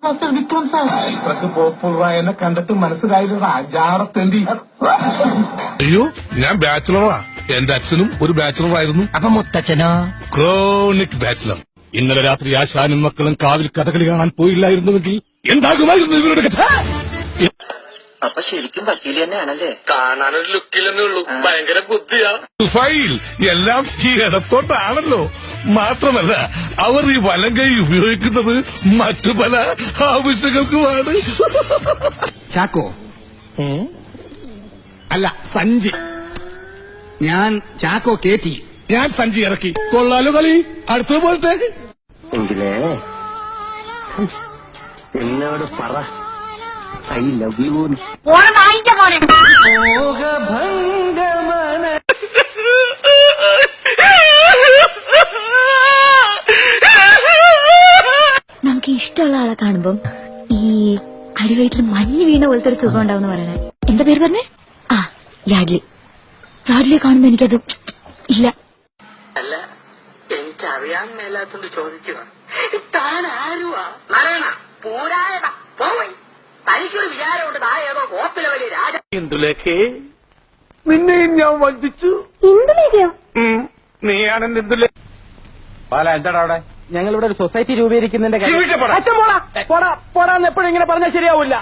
Vikram sir ഇത്രക്ക് പോപ്പുറായെന്നെ കണ്ടിട്ട് മനസ്സിലായില്ല അജാടത്തേണ്ടി. അയ്യോ, ഞാൻ ബാച്ചിലറാ. എന്റെ അച്ഛനും ഒരു ബാച്ചിലറായിരുന്നു. അപ്പൊ മുത്തച്ഛനോ? Chronic bachelor. ഇന്നലെ രാത്രി ആശാനും മക്കളും കാവിൽ കഥകളി കാണാൻ പോയില്ലായിരുന്നുവെങ്കിൽ എന്താകുമായിരുന്നു ഇവരുടെ കഥ? അപ്പൊ ശരിക്കും വക്കീൽ തന്നെയാണല്ലേ? കാണാനൊരു ലുക്കില്ലെന്നേ ഉള്ളൂ, ഭയങ്കര ബുദ്ധിയാ. ഫൈൽ എല്ലാം ഈ ഇടത്തോട്ടാണല്ലോ. മാത്രമല്ല, അവർ ഈ വലം കൈ ഉപയോഗിക്കുന്നത് മറ്റു പല ആവശ്യങ്ങൾക്കുമാണ്. ചാക്കോ അല്ല, സഞ്ചി. ഞാൻ ചാക്കോ കേറ്റി, ഞാൻ സഞ്ചി ഇറക്കി. കൊള്ളാലോ കളി. അടുത്ത പോലത്തേക്ക് എങ്കിലേ എന്നോട് പറ ഐ ലവ് യു. നമുക്ക് ഇഷ്ടമുള്ള ആളെ കാണുമ്പം ഈ അടിവയറ്റിൽ മഞ്ഞ് വീണ പോലത്തെ ഒരു സുഖം ഉണ്ടാവും പറയണേ. എന്താ പേര് പറഞ്ഞേ? ആ, യാഡ്ലി. യാഡ്ലി കാണുമ്പോ എനിക്കത് ഇല്ല. അല്ല, എനിക്കറിയാൻ മേലാത്തോണ്ട് ചോദിക്കുക, താൻ ആരുവാ? നാരായണ പൂരായണ പോയി. തനിക്കൊരു വിചാരമുണ്ട്, താ ഏതോ കോപ്പിലെ വലിയ രാജ. ഇന്ദുലേഖേ, നിന്നെയും ഞാൻ വഞ്ചിച്ചു. നീയാണ് ഇന്ദുലേഖ. എന്താടാ അവിടെ? ഞങ്ങളിവിടെ ഒരു സൊസൈറ്റി രൂപീകരിക്കുന്നതിന്റെ ജീവിക്കപ്പെടാ. പോടാന്ന് എപ്പോഴും ഇങ്ങനെ പറഞ്ഞാൽ ശരിയാവില്ല.